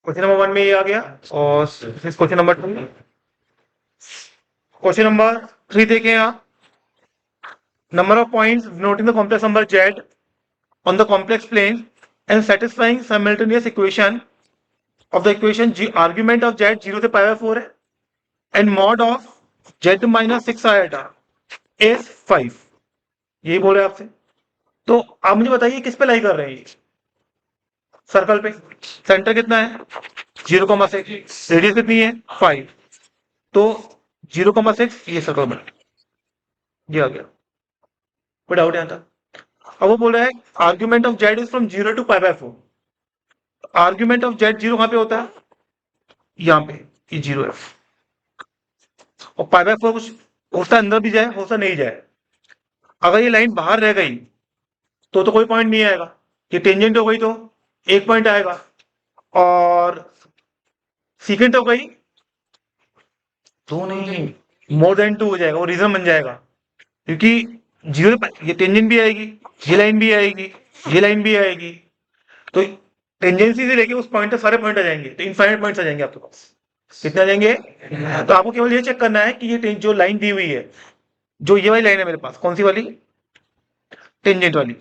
Question number 1 में ये आ गया। और क्वेश्चन नंबर 2, क्वेश्चन नंबर 3 देखें आप। Number of points noting the complex number z on the complex plane and satisfying simultaneous equation of the equation g argument of z 0 से पाई by 4 है and mod of z minus 6 iota is 5। यही बोल रहे हैं आपसे। तो आप मुझे बताइए किस पे लाई कर रहे हैं ये? सर्कल पे। सेंटर कितना है 0,6, रेडियस कितनी है 5। तो 0,6 ये सर्कल बना, ये आ गया। कोई डाउट यहाँ था? अब वो बोल रहा है argument of z is from 0 to pi by 4। Argument of z 0 कहां पे होता है? यहाँ पे, ये 0 है। और पाई बाय 4 कुछ होता अंदर भी जाए, होता नहीं जाए। अगर ये लाइन बाहर रह गई तो कोई पॉइंट नहीं आएगा। ये टेंजेंट हो गई तो एक पॉइंट आएगा, और सीकेंट हो गई तो नहीं, मोर देन 2 हो जाएगा, वो रीजन बन जाएगा। क्योंकि जीरो ये टेंजेंट भी आएगी, ये लाइन भी आएगी, ये लाइन भी आएगी। तो टेंजेंसी से लेके उस पॉइंट तक सारे पॉइंट आ जाएंगे, तो इनफाइनाइट पॉइंट्स आ जाएंगे आपके पास। कितने आ जाएंगे? तो आपको केवल ये चेक करना है कि ये जो लाइन दी हुई है, जो ये वाली लाइन है मेरे पास, कौन सी वाली? टेंजेंट वाली,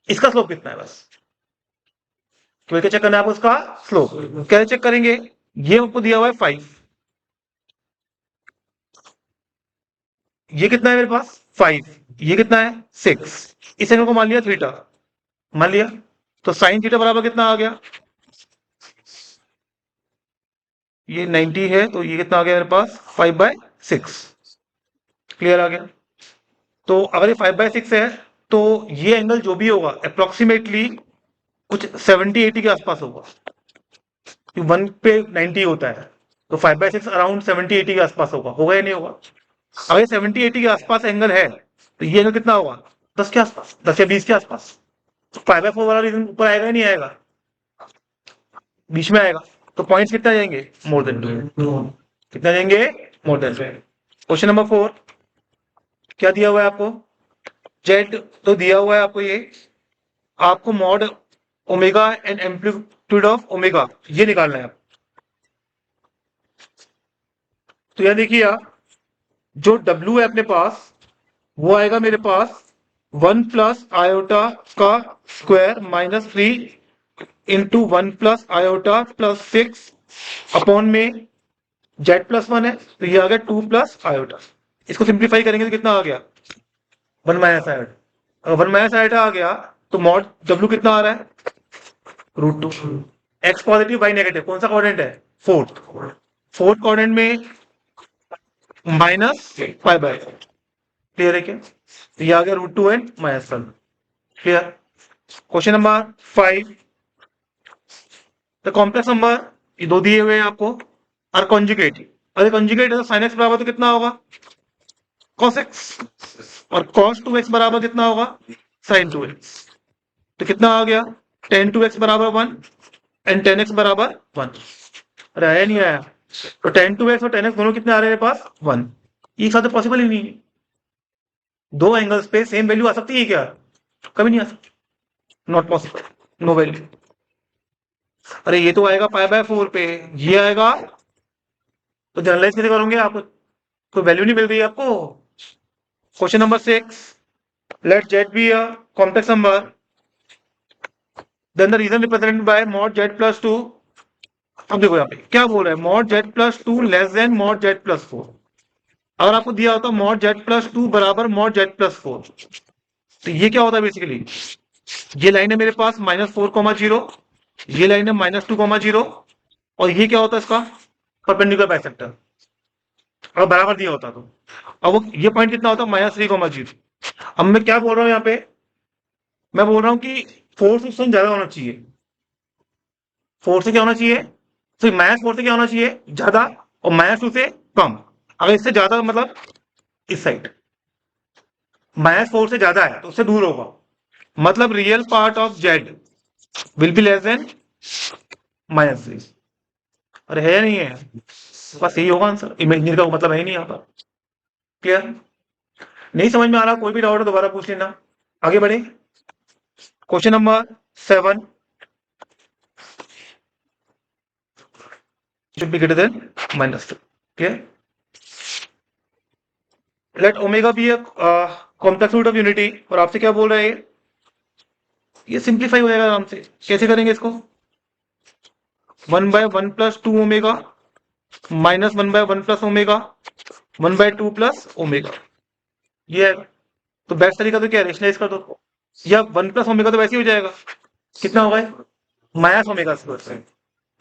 इसका स्लोप कितना है बस। केवल क्या चेक करना है आपको? उसका स्लोप। कैसे चेक करेंगे? ये आपको दिया हुआ है 5, ये कितना है मेरे पास 5, ये कितना है 6, इस एंगल को मान लिया थीटा, मान लिया। तो साइन थीटा बराबर कितना आ गया? ये 90 है, तो ये कितना आ गया मेरे पास 5/6। क्लियर आ गया? तो अगर ये 5/6 है तो ये एंगल जो भी होगा अप्रोक्सीमेटली कुछ 70-80 के आसपास होगा। 1 पे 90 होता है, तो 5/6 अराउंड 70-80 के आसपास होगा या नहीं होगा? अगर 70-80 के आसपास एंगल है तो ये एंगल कितना होगा? 10 के आसपास, 10 या 20 के आसपास। तो 5/4 वाला रीजन ऊपर आएगा या नहीं आएगा? बीच में आएगा। तो पॉइंट्स कितना जाएंगे? More than 2। कितना जाएंगे? More than 2। क्वेश्चन नंबर 4 क्या दिया हुआ है आपको? जेड तो दिया हुआ है आपको, ये आपको mod omega and amplitude of omega ये निकालना है। तो यह देखिए आप, जो W है अपने पास वो आएगा मेरे पास 1 प्लस आयोटा का square minus 3 into 1 plus iota plus 6 upon में z+1 है, तो ये आ गया 2 प्लस आयोटा। इसको सिंप्लीफाई करेंगे तो कितना आ गया? 1 माइनस आयोटा। अगर 1 माइनस आयोटा आ गया तो मॉड W कितना आ रहा है? √2। एक्स पॉजिटिव वाई नेगेटिव, कौन सा कोऑर्डिनेट है? फोर्थ। फोर्थ कोऑर्डिनेट में -5/4। क्लियर है क्या? तो ये आ गया √2 and -1। Clear? Question number 5, the complex number, ये दो दिए हुए हैं आपको, आर कॉन्जुगेट। अरे कॉन्जुगेट है तो sin x बराबर तो कितना होगा? cos x। और cos 2x बराबर कितना होगा? sin 2x। तो कितना आ गया? tan 2x बराबर 1 एंड tan x बराबर 1। अरे आया नहीं आया? तो tan 2x और tan x दोनों कितने आ रहे हैं पास? 1। एक साथ तो पॉसिबल ही नहीं है। दो एंगल्स पे सेम वैल्यू आ सकती है क्या? कभी नहीं आ सकती, नॉट पॉसिबल, नो वैल्यू। अरे ये तो आएगा π/4 पे, ये आएगा, तो जनरलाइज कैसे करोगे आप? कोई वैल्यू नहीं मिल रही है आपको। Question number 6, let z be a complex number, then the region represented by mod z+2। अब देखो यहाँ पे क्या बोल रहा है, mod z+2 less than mod z+4। अगर आपको दिया होता mod z+2 बराबर mod z+4, तो ये क्या होता है बेसिकली? ये लाइन है मेरे पास -4,0, ये लाइन है -2,0, और ये क्या होता है इसका परपेंडिकुलर बाइसेक्टर, अगर बराबर दिया होता तो। अब वो ये पॉइंट कितना होता? -3,0। अब मैं क्या बोल रहा हूँ यहाँ पे? मैं बोल रहा हूँ कि फोर्स उससे ज्यादा होना चाहिए। फोर्स से क्या होना चाहिए? तो -4 से क्या होना चाहिए? ज्यादा, और -2 से कम। अगर इससे ज्यादा मतलब इस साइड, -4 से ज्यादा है तो उससे दूर होगा, मतलब real part of Z will be less than -3। अरे है या नहीं है? बस यही होगा आंसर, इमेजिनरी का मतलब है ही नहीं यहाँ पर। क्लियर? नहीं समझ में आ रहा, कोई भी डाउट है दोबारा पूछ लेना। आगे बढ़े। Question number 7, should be greater than -2. Clear? Let omega be a complex root of unity. और आपसे क्या बोल रहा है ये सिंप्लीफाई हो जाएगा आराम से. कैसे करेंगे इसको? 1/1 + 2 ओमेगा माइनस 1/1 + ओमेगा 1/2 + ओमेगा. ये है. तो बेस्ट तरीका तो क्या है? रेशनलाइज कर दो. या 1 + ओमेगा तो वैसे ही हो जाएगा. कितना होगा? माइनस ओमेगा स्क्वायर से.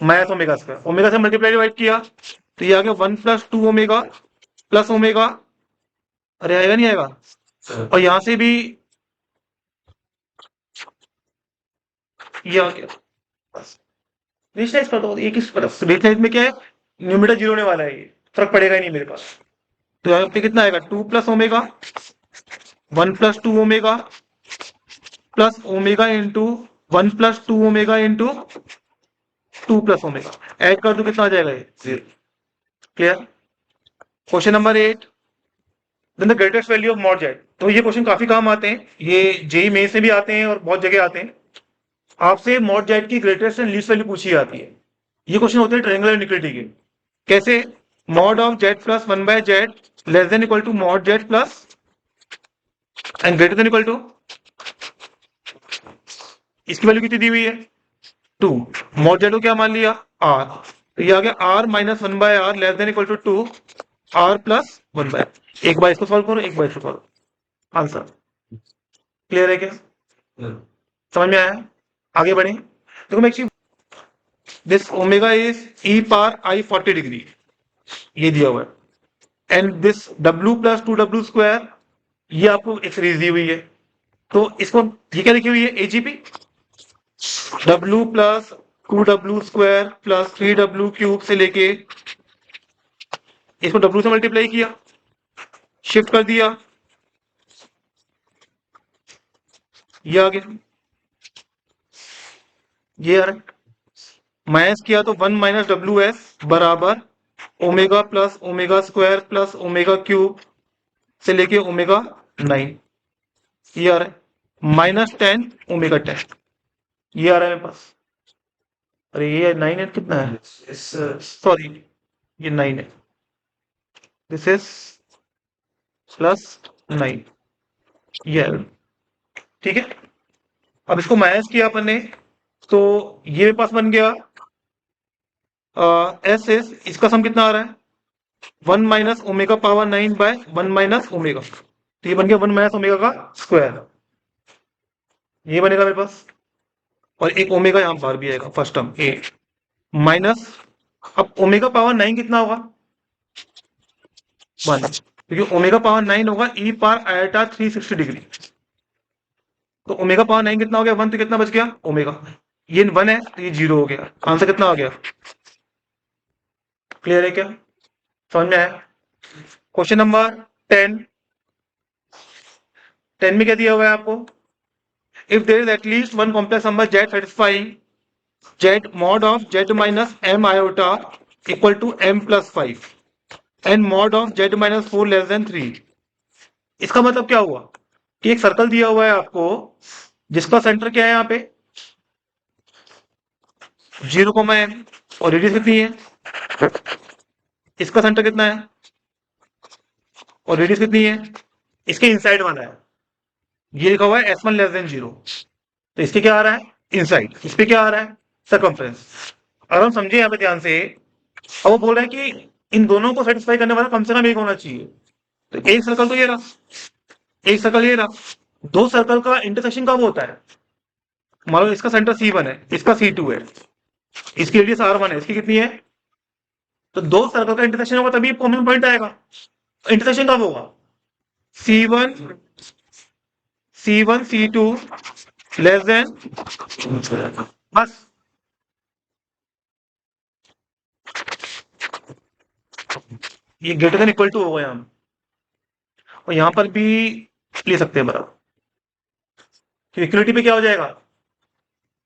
Minus omega square. ओमेगा से मल्टीप्लाई डिवाइड किया तो ये आ गया 1 + 2 ओमेगा प्लस ओमेगा. अरे आएगा नहीं आएगा? और यहां से भी ये आ गया. रेशनलाइज कर दो. एक इस तरफ रेशनलाइज में क्या है? न्यूमरेटर जीरो होने वाला है. ये फर्क पड़ेगा ही नहीं मेरे पास. तो यहाँ पे कितना आएगा? 2 + omega 1 + 2 omega plus omega into 1 + 2 omega into 2 + omega. Add कर दो कितना आ जाएगा? ये 0. Clear? Question number 8. Then the greatest value of mod z. तो ये क्वेश्चन काफी काम आते हैं. ये जेई मेन से भी आते हैं और बहुत जगह आते हैं. आपसे मॉड जेड की ग्रेटेस्ट एंड लीस्ट वैल्यू पूछी जाती है. ये क्वेश्चन होते हैं ट्रायंगुलर इनइक्वालिटी के. कैसे? Mod of z plus 1/z less than equal to mod z plus and greater than equal to. इसकी वैल्यू कितनी दी हुई है? 2. मॉड जेड को क्या मान लिया? r. तो ये आ गया r - 1/r less than equal to 2 r + 1/. एक बार इसको सॉल्व करो, एक बार इसको करो. आंसर क्लियर है क्या? समझ में आया? आगे बढ़े. देखो मैं एक चीज, this omega is e power i 40 degree. ये दिया हुआ है. एंड दिस w + 2w², ये आपको एक सीरीज दी हुई है. तो इसको ये क्या लिखी हुई है? AGP. w + 2w² + 3w³ से लेके इसको w से मल्टीप्लाई किया, शिफ्ट कर दिया, ये आ गया. ये आ रहा है. माइनस किया तो 1 - WS बराबर omega plus omega square plus omega cube से लेके ओमेगा 9. ये आ रहा है. -10 ओमेगा 10. ये आ रहा है मेरे पास. अरे ये 9 है. कितना है? सॉरी, ये 9 है. This is +9. ये है. ठीक है. अब इसको माइनस किया अपन ने तो ये मेरे पास बन गया एस एस. इसका सम कितना आ रहा है? 1 - ओमेगा पावर 9/1 - ओमेगा. तो ये बन गया 1 - ओमेगा का स्क्वायर. ये बनेगा मेरे पास. और एक ओमेगा यहाँ बाहर भी आएगा. फर्स्ट टर्म ए माइनस. अब ओमेगा पावर 9 कितना होगा? 1. क्योंकि ओमेगा पावर 9 होगा e पावर आयटा 360 डिग्री. तो ओमेगा पावर 9 कितना हो गया? 1. तो कितना बच गया? ओमेगा. ये 1 है तो ये 0 हो गया. आंसर कितना आ गया? क्लियर है क्या? समझ में आया? Question number 10. 10 में क्या दिया हुआ है आपको? If there is at least one complex number z satisfying z mod of z minus m iota equal to m plus 5 and mod of z minus 4 less than 3. इसका मतलब क्या हुआ कि एक सर्कल दिया हुआ है आपको जिसका सेंटर क्या है? यहाँ पे 0,m और रेडियस कितनी है? इसका सेंटर कितना है और रेडियस कितनी है? इसके इनसाइड वाला है. ये लिखा हुआ है S1 लेस देन 0. तो इसके क्या आ रहा है? इनसाइड. इस पे क्या आ रहा है? सर्कमफ्रेंस. अगर हम समझे यहाँ पे ध्यान से, अब वो बोल रहा है कि इन दोनों को सेटिस्फाई करने वाला कम से कम एक होना चाहिए. तो एक सर्कल तो ये रहा, एक सर्कल ये रहा. दो सर्कल का इंटरसेक्शन कब होता है? मान लो इसका सेंटर C1 है, इसका C2 है, इसकी रेडियस R1 है, इसकी कितनी है? तो दो सर्कल का इंटरसेक्शन होगा तभी कॉमन पॉइंट आएगा. इंटरसेक्शन कब होगा? C1 C2 लेस देन, बस. ये ग्रेटर देन इक्वल टू होगा यहाँ. और यहां पर भी ले सकते हैं बराबर. तो इक्वलिटी पे क्या हो जाएगा?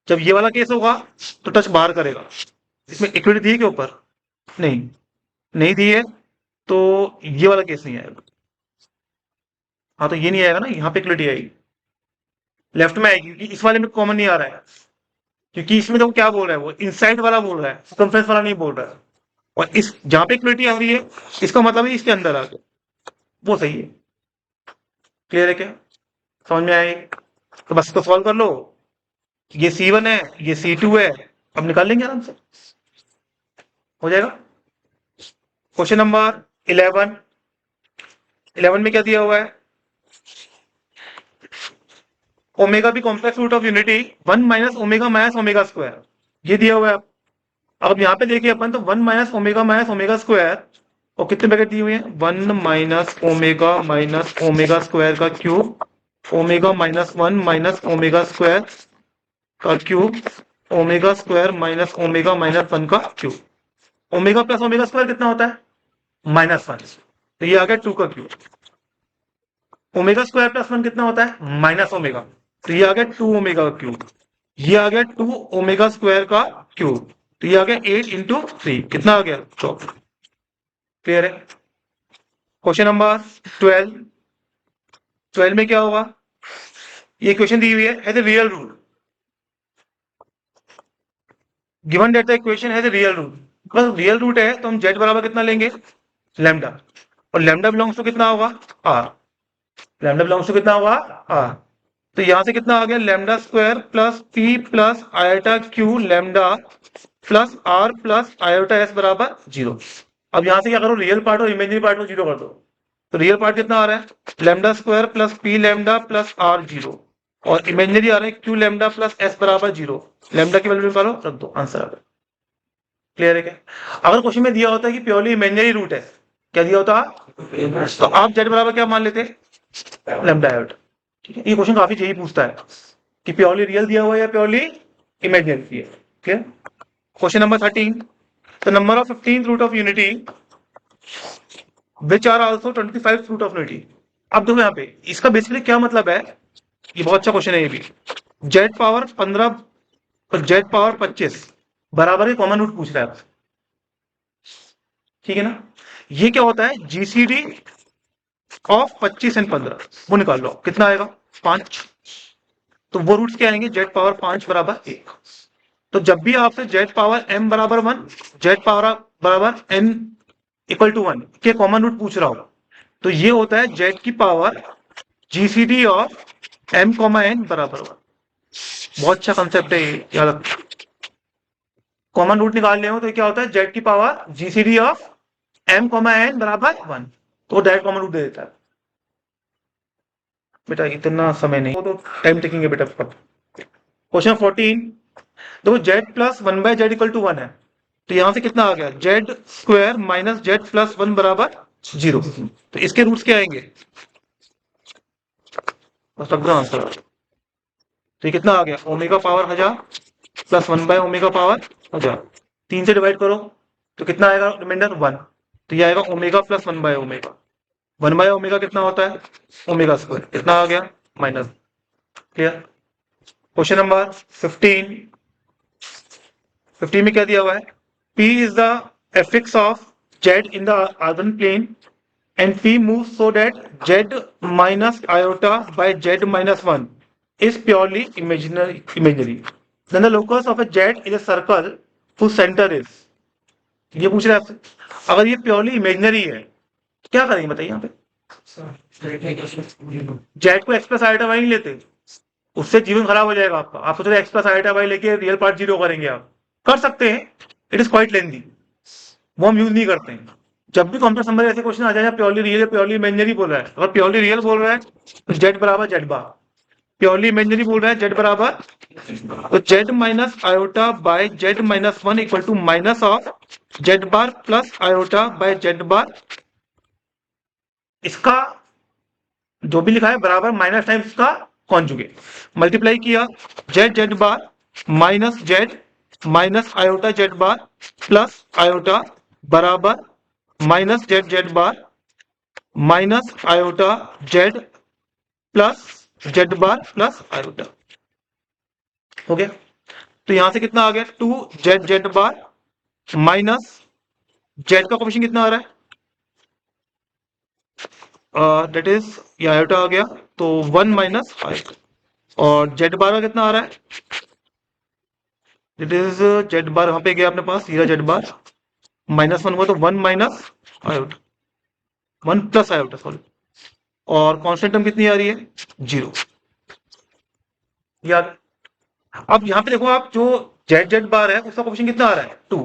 जब ये वाला केस होगा तो टच बाहर करेगा. इसमें इक्वलिटी दी है क्या ऊपर? नहीं, नहीं दी है. तो ये वाला केस नहीं आएगा. हाँ, तो ये नहीं आएगा ना. यहाँ पे इक्वलिटी आएगी, लेफ्ट में आएगी. इस वाले में कॉमन नहीं आ रहा है क्योंकि इसमें तो क्या बोल रहा है? वो इनसाइड वाला बोल रहा है, सर्कमफ्रेंस वाला नहीं बोल रहा है. और इस जहां पे इक्वलिटी आ रही है इसका मतलब है इसके अंदर आ गया, वो सही है। क्लियर है क्या? समझ में आए? तो बस इसको सॉल्व कर लो। ये C1 है, ये C2 है, अब निकाल लेंगे आराम से, हो जाएगा। Question number 11। 11 में क्या दिया हुआ है? ओमेगा भी complex root of unity 1 minus omega square, ये दिया हुआ है। अब यहाँ पे देखिए अपन तो 1 माइनस ओमेगा स्क्वायर, और कितने ब्रैकेट दिए हुए हैं? 1 माइनस ओमेगा स्क्वायर का cube, omega minus 1 minus omega square का क्यूब, ओमेगा स्क्वायर माइनस 1 का cube. Omega plus omega square कितना होता है? -1, तो ये आ गया 2 का क्यूब। ओमेगा स्क्वायर प्लस 1 कितना होता है? माइनस ओमेगा, तो ये आ गया 2 ओमेगा का क्यूब। ये आ गया 2 ओमेगा स्क्वायर का क्यूब, तो ये आ गया 8 × 3, कितना आ गया? 14। क्लियर है? Question number 12। 12 में क्या होगा? ये क्वेश्चन दी हुई है the real root, given that the equation has a real root. बस रियल रूट है तो हम z बराबर कितना लेंगे? लैम्डा, और लैम्डा बिलोंग्स टू कितना होगा? r। लैम्डा बिलोंग्स टू कितना होगा? r। तो यहां से कितना आ गया? Lambda square plus p plus iota q lambda plus r plus iota s बराबर 0। अब यहां से क्या करो? रियल पार्ट और इमेजिनरी पार्ट को 0 कर दो। तो रियल पार्ट कितना आ रहा है? Lambda square plus p lambda plus r 0, और इमेजिनरी आ रहा है q लैम्डा प्लस s बराबर 0। लैम्डा की वैल्यू निकालो, रख दो, आंसर आ गया। क्लियर है क्या? अगर क्वेश्चन में दिया होता है कि प्योरली इमेजिनरी रूट है, क्या दिया होता? तो आप z बराबर क्या मान लेते? Lambda iota. ठीक है, ये क्वेश्चन काफी यही पूछता है कि प्योरली रियल दिया हुआ है या प्योरली इमेजिनरी है। Clear? Question number 13। The number of 15 root of unity which are also 25 root of unity. अब देखो यहाँ पे इसका बेसिकली क्या मतलब है, ये बहुत अच्छा क्वेश्चन है ये भी। z पावर 15 और z पावर 25 बराबर है, कॉमन रूट पूछ रहा है आपसे। ठीक है ना? ये क्या होता है? जीसीडी ऑफ 25 एंड 15, वो निकाल लो, कितना आएगा? 5। तो वो रूट्स क्या आएंगे? z पावर 5 बराबर 1। तो जब भी आपसे z पावर m बराबर 1, z पावर बराबर n इक्वल टू 1 के कॉमन रूट पूछ रहा हो, तो ये होता है z की power GCD of m, n बराबर 1। बहुत अच्छा कंसेप्ट है ये, याद रखो। कॉमन रूट निकालने हो तो क्या होता है? z की power GCD of m, n बराबर 1, तो डायरेक्ट कॉमन रूट दे देता है। बेटा इतना समय नहीं, वो तो टाइम टेकिंग है बेटा। क्वेश्चन 14। देखो z plus 1/z equal to 1 है, तो यहां से कितना आ गया? z square minus z plus 1 बराबर 0। तो इसके रूट्स क्या आएंगे? बस रख दो आंसर। तो ये कितना आ गया? ओमेगा पावर 1000 प्लस 1/ओमेगा पावर 1000, 3 से डिवाइड करो तो कितना आएगा? रिमाइंडर 1, तो ये आएगा ओमेगा प्लस 1/ओमेगा। 1/ओमेगा कितना होता है? ओमेगा स्क्वायर, कितना आ गया? माइनस। क्लियर? Question number 15। 15 में क्या दिया हुआ है? P is the fx of z in the orthogonal plane and P moves so that z minus iota by z minus 1 is purely imaginary. Then the locus of a z is a circle whose center is, ये पूछ रहा है आपसे। अगर ये purely imaginary है तो क्या करेंगे बताइए यहाँ पे? जेड को एक्स प्लस आयोटा वाई नहीं लेते, उससे जीवन खराब हो जाएगा आपका। आप सोच रहे एक्स प्लस आयोटा वाई लेके रियल पार्ट 0 करेंगे, आप कर सकते हैं, इट इज क्वाइट लेंदी, वो हम यूज नहीं करते हैं। जब भी कॉम्प्लेक्स नंबर ऐसे क्वेश्चन आ जाए प्योरली रियल प्योरली इमेजिनरी बोल रहा है, अगर प्योरली रियल बोल रहा है तो जेड बराबर जेड बार, प्योरली इमेजिनरी बोल रहा है जेड बराबर, तो z minus iota by z minus 1 equal to minus of z bar plus iota by z bar. इसका जो भी लिखा है बराबर माइनस टाइम्स का कॉन्जुगेट, मल्टीप्लाई किया z z bar minus z minus iota z bar plus iota बराबर minus z z bar minus iota z plus z bar plus iota. हो गया? तो यहां से कितना आ गया? 2 जेड बार माइनस जेड का कोफिशिएंट कितना आ रहा है? दैट इज ये आयोटा आ गया, तो 1 माइनस आयोटा, और जेड बार का कितना आ रहा है? इट इज जेड बार, वहां पे गया अपने पास, ये जेड बार -1 हुआ तो 1 minus iota, 1 plus iota sorry, और कांस्टेंट टर्म कितनी आ रही है 0। याद, अब यहाँ पे देखो आप, जो जेड जेड बार है उसका कोएफिशिएंट कितना आ रहा है 2,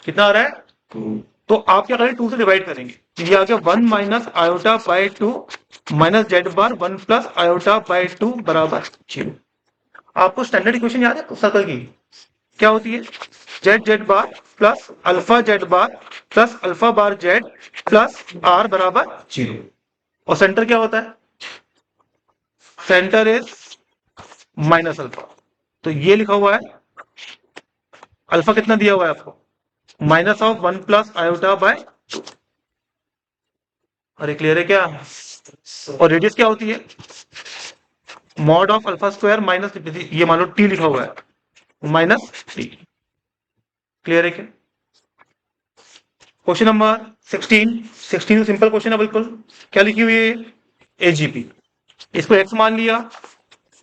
कितना आ रहा है 2, तो आप क्या करेंगे 2 से डिवाइड करेंगे, ये आ गया 1 minus iota by 2 minus Z bar 1 plus iota by 2 बराबर 0। आपको स्टैंडर्ड इक्वेशन याद है सर्कल की, क्या होती है, z z bar plus alpha z bar plus alpha bar z plus r बराबर 0, और सेंटर क्या होता है, सेंटर इज माइनस अल्फा, तो ये लिखा हुआ है, अल्फा कितना दिया हुआ है आपको, minus of 1 plus iota by, अरे क्लियर है क्या, और रेडियस क्या होती है, mod of alpha square minus, ये मान लो टी लिखा हुआ है माइनस टी, क्लियर है क्या। क्वेश्चन नंबर 16 सिंपल क्वेश्चन है बिल्कुल, क्या लिखी हुई है एजीपी, इसको एक्स मान लिया,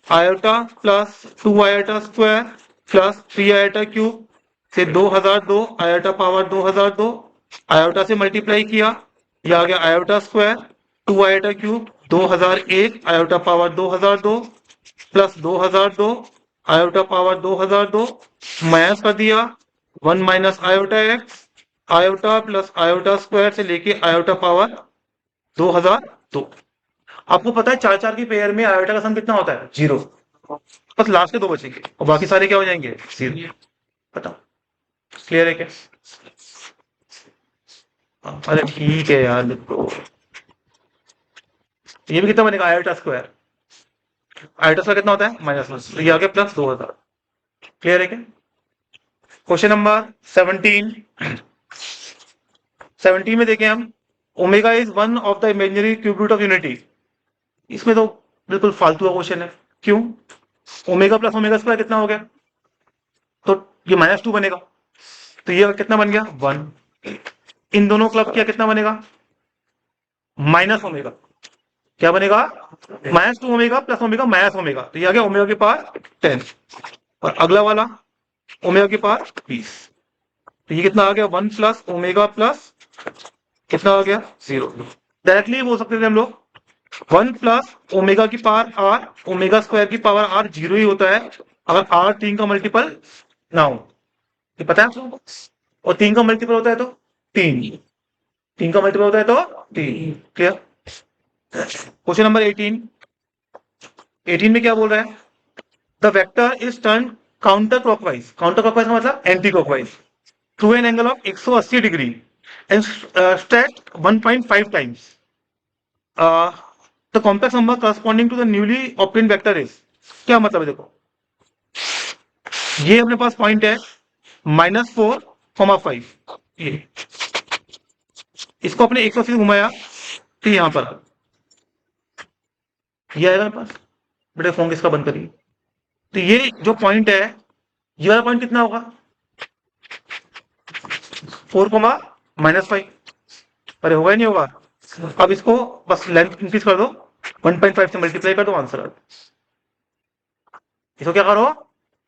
iota plus 2 iota square plus 3 iota cube से 2002 आयोटा पावर 2002, आयोटा से मल्टीप्लाई किया, यह आ गया iota square 2 iota cube 2001 iota power 2002 plus 2002 iota power 2002 minus कर दिया 1 minus iota x, iota plus iota square से लेके आयोटा पावर 2002। आपको पता है 4 4 की पेयर में आयोटा का सम कितना होता है 0, बस लास्ट के 2 बचेंगे और बाकी सारे क्या हो जाएंगे 0, बताओ क्लियर है क्या। अरे ठीक है यार, ये भी कितना बनेगा आयोटा स्क्वायर, आयोटा स्क्वायर कितना होता है -1, तो ये आ गया प्लस 2000, क्लियर है क्या। क्वेश्चन नंबर 17 में देखें हम, omega is one of the imaginary cube root of unity, इसमें तो बिल्कुल फालतू का क्वेश्चन है, क्यों, ओमेगा प्लस ओमेगा स्क्वायर कितना हो गया, तो ये -2 बनेगा, तो ये कितना बन गया 1, इन दोनों क्लब किया कितना बनेगा माइनस ओमेगा, क्या बनेगा -2 omega plus omega minus omega, तो ये आ गया ओमेगा के पावर 10, और अगला वाला ओमेगा के पावर 20, तो ये कितना आ गया 1 प्लस ओमेगा प्लस कितना आ गया 0, डायरेक्टली बोल सकते थे हम लोग 1 प्लस ओमेगा की पावर आर, ओमेगा स्क्वायर की पावर आर 0 ही होता है अगर आर 3 का मल्टीपल ना हो, ये पता है आप लोगों को, और 3 का मल्टीपल होता है तो 3 का मल्टीपल होता है तो 3, क्लियर। क्वेश्चन नंबर 18 में क्या बोल रहा है, the vector is turn counter clockwise, counter clockwise का मतलब anti clockwise, through an angle of 180 degree and stretch 1.5 times, the complex number corresponding to the newly obtained vector is, क्या मतलब है देखो, ये अपने पास पॉइंट है -4, 5, ये इसको अपने 180 घुमाया तो यहां पर ये आएगा मेरे पास, बेटे फोन किसका बंद करिए, तो ये जो पॉइंट है, ये वाला पॉइंट कितना होगा 4, अरे होगा ही नहीं होगा, अब इसको बस लेंथ इंक्रीज कर दो 1.5 से मल्टीप्लाई कर दो आंसर आ, इसको क्या करो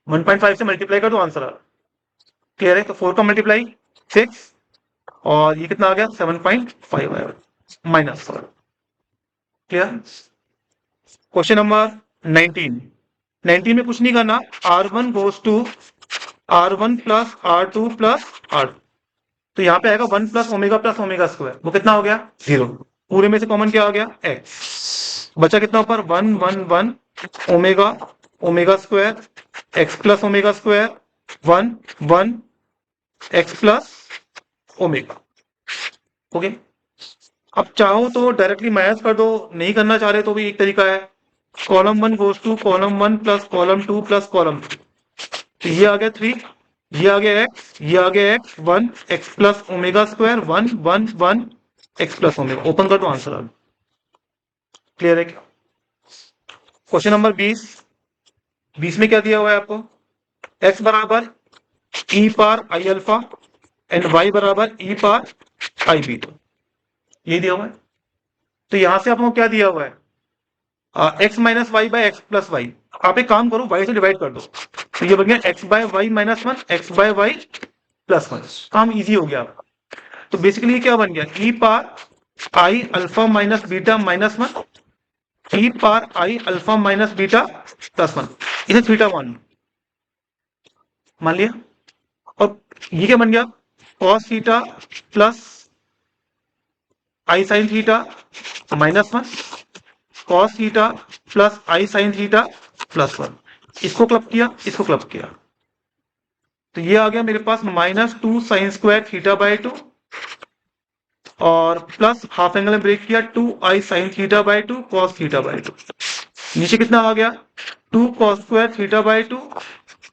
1.5 से मल्टीप्लाई कर दो आंसर आ, क्लियर है, तो 4 का मल्टीप्लाई 6 और ये कितना आ गया 7.5 आया माइनस, क्लियर। क्वेश्चन नंबर 19 में कुछ नहीं करना, R1 goes to R1 plus R2 plus R, तो यहाँ पे आएगा 1 प्लस ओमेगा स्क्वायर, वो कितना हो गया 0, पूरे में से कॉमन क्या आ गया x, बचा कितना ऊपर 1 1 1 omega omega square x plus omega square 1 1 x plus omega, okay. अब चाहो तो डायरेक्टली माइनस कर दो, नहीं करना चाह रहे तो भी एक तरीका है, column 1 goes to column 1 plus column 2 plus column 2, तो ये आ गया 3, ये आ गया x, ये आ गया x 1 x plus omega square 1 1 1 x plus omega, open कर दो आंसर आ गया, क्लियर है क्या। क्वेश्चन नंबर 20 में क्या दिया हुआ है आपको, x बराबर e पार आई अल्फा एंड y बराबर e पार आई बीटा, ये दिया हुआ है, तो यहां से आपको क्या दिया हुआ है x minus y by x plus y, आप एक काम करो y से डिवाइड कर दो, तो ये बन गया x by y -1 x by y +1, काम इजी हो गया आपका। तो बेसिकली क्या बन गया, e par i alpha minus beta -1, e par i alpha minus beta +1, इसे थीटा मान लिया। और ये क्या बन गया, cos theta plus i sine theta -1, cos theta plus i sine theta +1, इसको क्लब किया, इसको क्लब किया, तो ये आ गया मेरे पास -2 साइन स्क्वायर थीटा बाई 2 और प्लस हाफ एंगल में ब्रेक किया 2 i sine theta by 2 cos theta by 2। नीचे कितना आ गया, 2 cos square theta by 2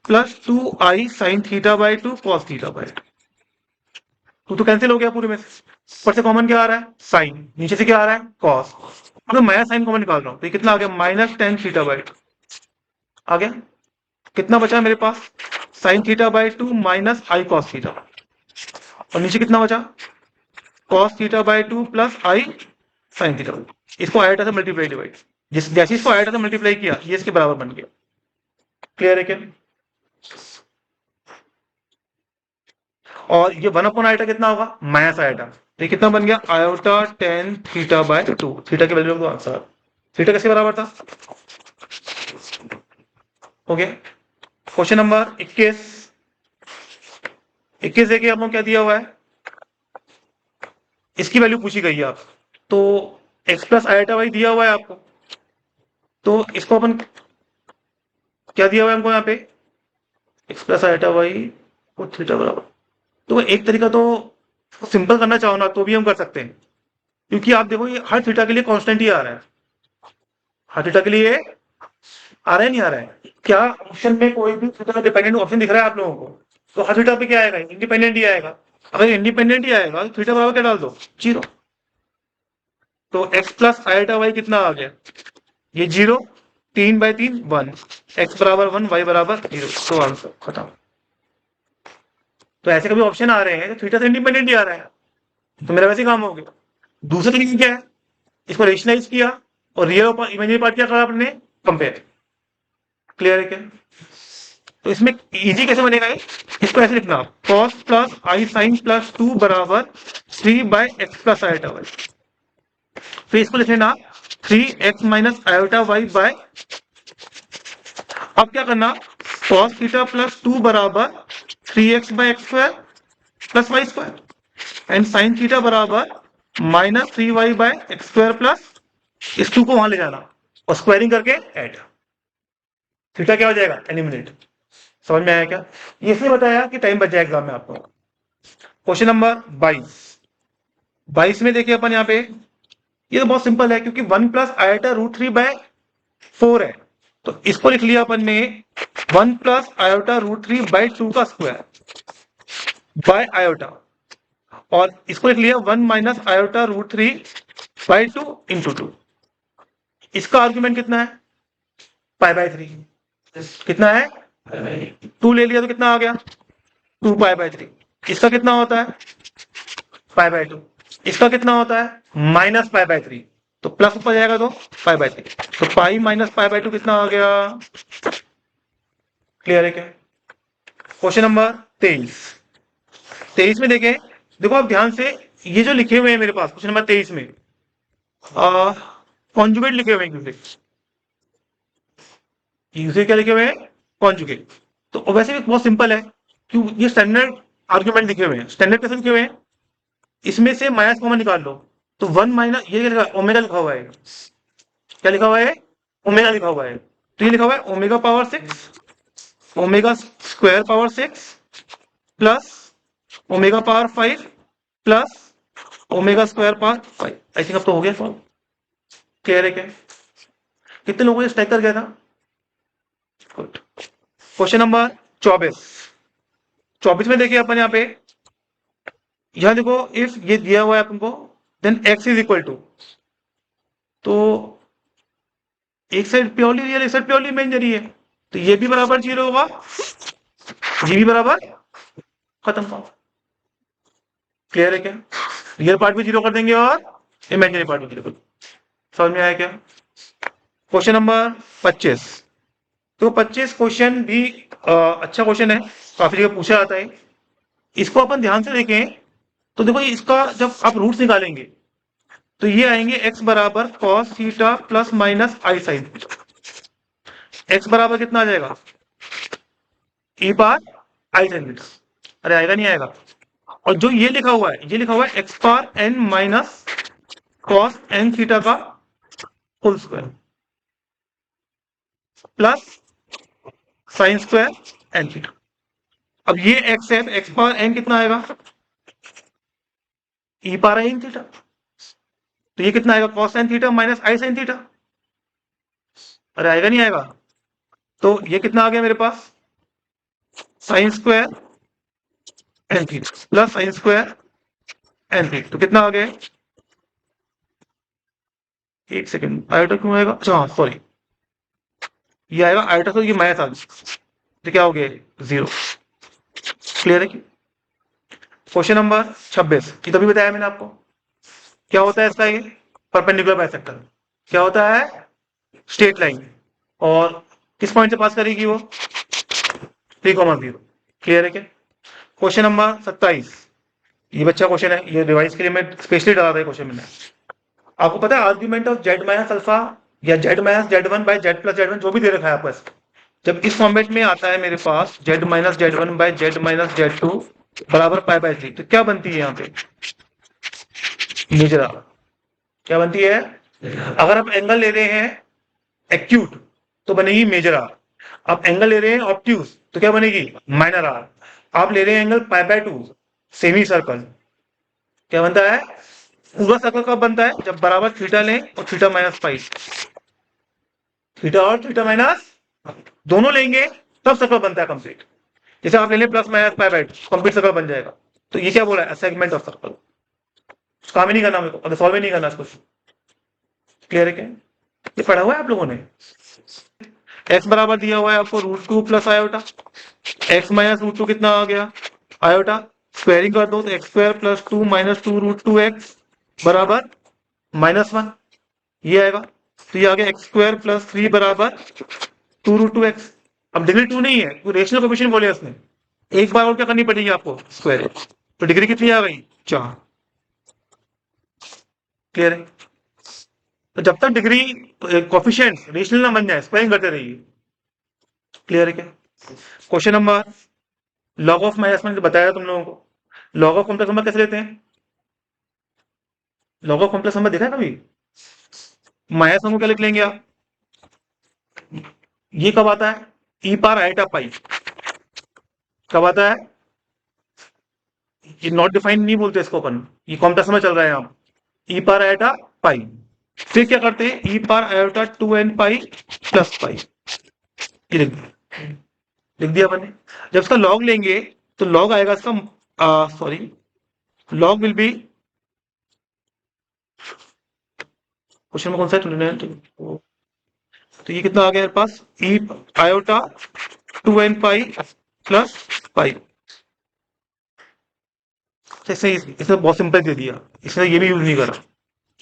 plus 2 i sine theta by 2 cos theta by 2। तो कैंसिल हो गया पूरे में से। ऊपर से कॉमन क्या आ रहा है, साइन, नीचे से क्या आ रहा है, कॉस। अब मैं साइन कॉमन निकाल रहा हूं, तो ये कितना आ गया, -10 थीटा बाई 2 आ गया। कितना बचा मेरे पास, sine theta by 2 minus i cos theta, और नीचे कितना बचा, cos theta by 2 plus i sine theta. इसको आयोटा से मल्टीप्लाई डिवाइड, जैसे इसको आयोटा से मल्टीप्लाई किया ये इसके बराबर बन गया। क्लियर है क्या। और ये 1 आयोटा कितना होगा, माइनस आयोटा, तो ये कितना बन गया, आयोटा 10 थीटा बाई 2। थीटा की वैल्यू आंसर, थीटा किसके बराबर था, हो गया। क्वेश्चन नंबर 21 देखिए आप लोग क्या दिया हुआ है, इसकी वैल्यू पूछी गई है आप, तो x प्लस आयोटा वाई दिया हुआ है आपको, तो इसको अपन क्या दिया हुआ है हमको यहाँ पे, x प्लस आयोटा वाई और थीटा बराबर। तो एक तरीका तो सिंपल करना चाहो ना तो भी हम कर सकते हैं, क्योंकि आप देखो ये हर थीटा के लिए कांस्टेंट ही आ रहा है, हर थीटा के लिए आ रहा है, नहीं आ रहा है क्या, ऑप्शन में कोई भी थीटा डिपेंडेंट ऑप्शन दिख रहा है आप लोगों को, तो हर थीटा पे क्या आएगा, इंडिपेंडेंट ही आएगा। अगर इंडिपेंडेंट ही आएगा तो थीटा बराबर क्या डाल दो, 0। तो x प्लस आयोटा वाई कितना आ गया, ये 0, 3/3 1, x बराबर 1 y बराबर 0, तो आंसर खत्म। तो ऐसे कभी ऑप्शन आ रहे हैं तो थीटा से इंडिपेंडेंट ही आ रहा है, तो मेरा वैसे काम हो गया। दूसरा तरीका क्या है, इसको रेशनलाइज किया और रियल और इमेजिनरी पार्ट क्या करा आपने, कंपेयर। क्लियर है क्या। तो इसमें इजी कैसे बनेगा ये, इसको ऐसे लिखना, cos plus i sign plus 2 बराबर 3/x प्लस आयोटा वाई। फिर इसको लिख लेना 3x minus iota Y bye, अब क्या करना, cos थीटा प्लस 2 बराबर 3x by x square plus y square and sine theta बराबर -3y bye x square plus, इस 2 को वहां ले जाना और स्क्वायरिंग करके ऐड, थीटा क्या हो जाएगा, एलिमिनेट। समझ में आया क्या, ये इसलिए बताया कि टाइम बच जाए एग्जाम में आपको। क्वेश्चन नंबर 22 में देखिए अपन यहाँ पे, ये तो बहुत सिंपल है क्योंकि 1 प्लस आयोटा √3/4 है, तो इसको लिख लिया अपन ने 1 प्लस आयोटा √3/2 का स्क्वायर बाय आयोटा, और इसको लिख लिया 1 माइनस आयोटा √3/2 इंटू 2। इसका आर्ग्यूमेंट कितना है, π/3, कितना है 2 ले लिया तो कितना आ गया 2π/3। इसका कितना होता है π/2, इसका कितना होता है -π/3, तो प्लस ऊपर जाएगा तो π/3, तो पाई माइनस π/2 कितना आ गया। क्लियर है क्या। क्वेश्चन नंबर 23 में देखें, देखो आप ध्यान से, ये जो लिखे हुए हैं मेरे पास क्वेश्चन नंबर 23 में कॉन्जुगेट लिखे हुए हैं, यूसे क्या लिखे हुए हैं, कॉन्जुगेट। तो वैसे भी बहुत सिंपल है, क्यों, ये स्टैंडर्ड आर्ग्यूमेंट लिखे हुए हैं, स्टैंडर्ड कैसे लिखे हुए हैं, इसमें से माइनस कॉमन निकाल लो, तो 1 माइनस, ये लिखा ओमेगा लिखा हुआ है, क्या लिखा हुआ है, ओमेगा लिखा हुआ है, तो ये लिखा हुआ है omega power 6 omega square power 6 plus omega power 5 plus omega square power 5। I think अब तो हो गया सॉल्व। क्लियर है क्या, कितने लोगों ने स्टैक कर गया था, गुड। क्वेश्चन नंबर 24 में देखिए अपन यहाँ पे, यहां देखो इफ ये दिया हुआ है अपन को, then x is equal to, तो एक साइड प्योरली रियल, एक साइड प्योरली इमेजिनरी है, तो ये भी बराबर 0 होगा, जी भी बराबर, खत्म पाओ। क्लियर है क्या, रियल पार्ट भी 0 कर देंगे और इमेजिनरी पार्ट भी 0 कर देंगे। समझ में आया क्या। क्वेश्चन नंबर 25, तो 25 क्वेश्चन भी अच्छा क्वेश्चन है, काफी जगह पूछा जाता है। इसको अपन ध्यान से देखें तो देखो इसका जब आप रूट्स निकालेंगे तो ये आएंगे x बराबर cos theta plus minus i sine theta. x बराबर कितना आ जाएगा, e पार आई साइन थीटा। अरे आएगा नहीं आएगा। और जो ये लिखा हुआ है, ये लिखा हुआ है x पार n minus cos n theta का whole square plus sine square n theta. अब ये x है, x पावर n कितना आएगा, e पावर n थीटा। तो ये कितना आएगा, cos n theta minus i sine theta. अरे आएगा नहीं आएगा। तो ये कितना आ गया मेरे पास, sine square n theta plus sine square n theta. तो कितना आ गया, एक सेकेंड, आयोटा क्यों आएगा, अच्छा हाँ सॉरी, ये आएगा आयोटा, तो ये माइनस आ गया, तो क्या हो गया, 0। क्लियर है कि। क्वेश्चन नंबर 26, ये तभी बताया मैंने आपको। क्या होता है इसका, ये परपेंडिकुलर बाइसेक्टर। क्या होता है, स्ट्रेट लाइन। और किस पॉइंट से पास करेगी वो, 3,0। क्लियर है क्या। क्वेश्चन नंबर 27, ये बच्चा क्वेश्चन है, ये रिवाइज के लिए मैं स्पेशली डाला था क्वेश्चन मैंने। आपको पता है argument of z minus alpha या z minus z one by z plus z one, जो भी दे रखा है आपको ऐसा, जब इस फॉर्मेट में आता है मेरे पास z minus z one by z minus z two बराबर पाई बाई 3, तो क्या बनती है यहाँ पे, मेजर आर। क्या बनती है, अगर आप एंगल ले रहे हैं एक्यूट तो बनेगी मेजर आर, आप एंगल ले रहे हैं ऑब्ट्यूज तो क्या बनेगी, माइनर आर। आप ले रहे हैं angle pi by 2, semi circle, क्या बनता है, पूरा सर्कल कब बनता है, जब बराबर थीटा लें और थीटा माइनस पाई, थीटा और थीटा माइनस दोनों लेंगे तब सर्कल बनता है कंप्लीट। जैसे आप ले लें plus minus pi by 2, complete circle बन जाएगा। तो ये क्या बोला है, सेगमेंट ऑफ सर्कल। काम ही नहीं करना मेरे को, अगर सॉल्व ही नहीं करना इसको। क्लियर है क्या, ये पढ़ा हुआ है आप लोगों ने। x बराबर दिया हुआ है आपको √2 प्लस आयोटा, x माइनस √2 कितना आ गया, आयोटा। स्क्वायरिंग कर दो तो x square plus 2 minus 2 √2x बराबर -1, ये आएगा। तो ये आ गया एक्स स्क्वायर प्लस 3 बराबर 2 √2x। अब डिग्री 2 नहीं है, तो रेशनल कोएफिशिएंट बोले उसने, एक बार और क्या करनी पड़ेगी आपको, स्क्वायर। तो डिग्री कितनी आ गई, 4। क्लियर है। तो जब तक डिग्री कोएफिशिएंट रेशनल ना बन जाए, स्क्वायरिंग करते रहिए। क्लियर है क्या। Question number, log of minus मैंने बताया तुम लोगों को, लॉग ऑफ कॉम्प्लेक्स नंबर कैसे लेते हैं, लॉग ऑफ कॉम्प्लेक्स नंबर देखा है कभी, माइनस वन को क्या लिख लेंगे आप, ये कब आता है, ई पार आइटा पाई, कब आता है, ये नॉट डिफाइंड नहीं बोलते इसको अपन, ये कॉम्प्लेक्स नंबर चल रहा है यहाँ, ई पार आइटा पाई। फिर क्या करते हैं, ई पार iota 2n pi plus pi, ये लिख दिया अपन ने। जब इसका लॉग लेंगे तो लॉग आएगा इसका, sorry, log will be, question में कौन सा है, तो ये कितना आ गया मेरे पास, ई iota 2n pi plus pi. जैसे इसने बहुत सिंपल दे दिया, इसने ये भी यूज नहीं करा,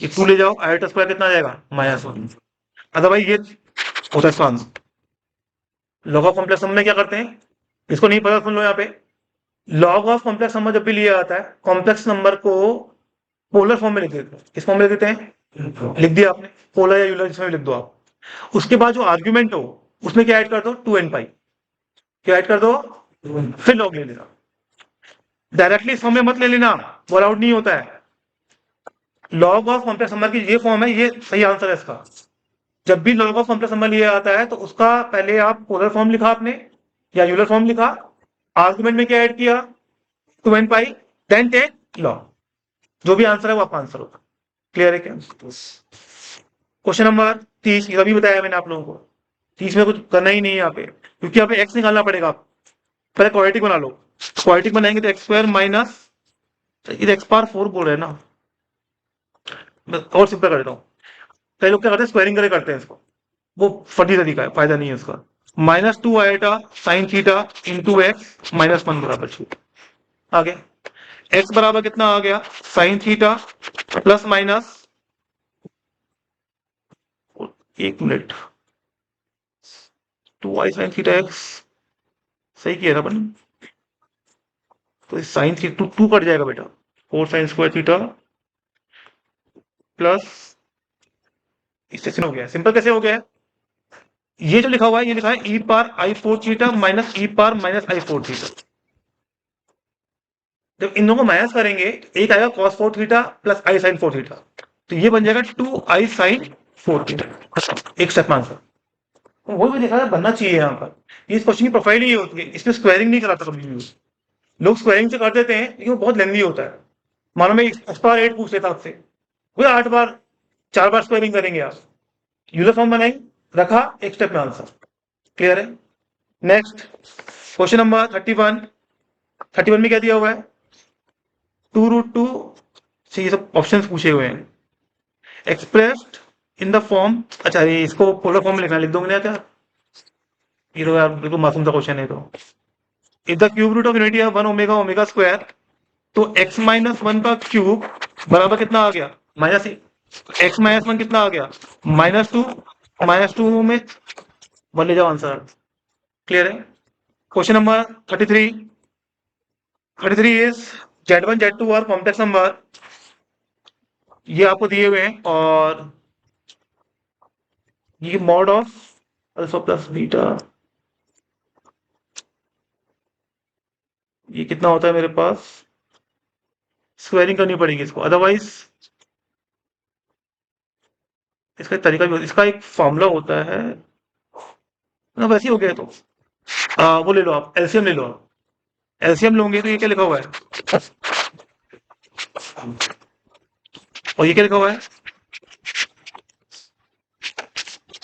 ये 2 ले जाओ, आयोटा स्क्वायर कितना आ जाएगा, -1। अदरवाइज ये होता है इसका answer. Log of complex number में क्या करते हैं, इसको नहीं पता सुन लो यहाँ पे, लॉग ऑफ कॉम्प्लेक्स नंबर जब भी लिया जाता है, कॉम्प्लेक्स नंबर को पोलर फॉर्म में लिख देते हैं। किस फॉर्म में लिख देते हैं, लिख दिया आपने, पोलर या यूलर जिसमें लिख दो आप। उसके बाद जो आर्ग्यूमेंट हो उसमें क्या ऐड कर दो, 2n पाई, क्या ऐड कर दो, फिर लॉग ले लेना। डायरेक्टली इस फॉर्म में मत ले लेना, वो अलाउड नहीं होता है। लॉग ऑफ कॉम्प्लेक्स नंबर की ये फॉर्म है, ये सही आंसर है इसका। जब भी लॉग ऑफ कॉम्प्लेक्स नंबर लिया आता है तो उसका पहले आप पोलर फॉर्म लिखा आपने या यूलर फॉर्म लिखा, आर्ग्यूमेंट में क्या ऐड किया, 2n पाई, देन टेक लॉग, जो भी आंसर है वो आपका आंसर होगा। क्लियर है क्या। क्वेश्चन नंबर 30, ये अभी बताया मैंने आप लोगों को, 30 में कुछ करना ही नहीं है यहाँ पे, क्योंकि यहाँ पे एक्स निकालना पड़ेगा आप। पहले क्वाड्रेटिक बना लो, क्वाड्रेटिक बनाएंगे तो एक्स स्क्वायर माइनस, इधर एक्स पावर 4 बोल रहे हैं ना, मैं और सिंपल कर देता हूँ। कई लोग क्या करते हैं, स्क्वायरिंग करते हैं इसको, वो फटी तरीका है, फायदा नहीं है उसका। -2 आएटा साइन थीटा इंटू एक्स -1 बराबर 6। आगे एक्स बराबर कितना आ गया, साइन थीटा प्लस माइनस, एक minute, 2i sine theta x, सही किया था अपन, तो साइन थी टू टू कट जाएगा बेटा, 4 साइन स्क्वायर थीटा प्लस, इससे हो गया। सिंपल कैसे हो गया है? ये जो लिखा हुआ है ये लिखा है ई पार आई फोर थीटा माइनस ई पार माइनस आई फोर थीटा। जब इन दोनों को माइनस करेंगे एक आएगा cos 4 theta plus i sign 4 theta, तो ये बन जाएगा 2 आई साइन 4 थीटा। एक स्टेप आंसर। तो वो भी देखा है बनना चाहिए यहाँ पर। इस क्वेश्चन की प्रोफाइल ही होती है, इसमें स्क्वायरिंग नहीं कराता कभी भी। लोग स्क्वायरिंग से कर देते हैं लेकिन वो बहुत लेंदी होता है। मानो मैं एक्स पावर 8 पूछ लेता आपसे, वो 8 बार 4 बार स्क्वायरिंग करेंगे आप। यूलर फॉर्म बनाएंगे, रखा, एक स्टेप में आंसर। क्लियर है? Next question number 31। 31 में क्या दिया हुआ है? 2√2 से ये सब ऑप्शंस पूछे हुए हैं। एक्सप्रेस्ड इन द फॉर्म, अच्छा ये इसको पोलर फॉर्म में लिखना, लिख दोगे क्या? ये तो यार बिल्कुल मासूम सा क्वेश्चन है। तो if the cube root of unity है 1 ओमेगा ओमेगा स्क्वायर, तो x माइनस 1 का क्यूब बराबर कितना आ गया? माइनस x माइनस 1 कितना आ गया? -2। -2 में 1 ले जाओ आंसर। क्लियर है? Question number 33। 33 is Z1 Z2 are complex number, ये आपको दिए हुए हैं, और ये mod of alpha plus beta, ये कितना होता है मेरे पास? स्क्वायरिंग करनी पड़ेगी इसको, अदरवाइज इसका एक तरीका भी, इसका एक फॉर्मूला होता है ना, वैसे ही हो गया। तो वो ले लो आप, एलसीएम ले लो आप। एलसीएम लोगे तो ये क्या लिखा हुआ है, और ये क्या लिखा हुआ है,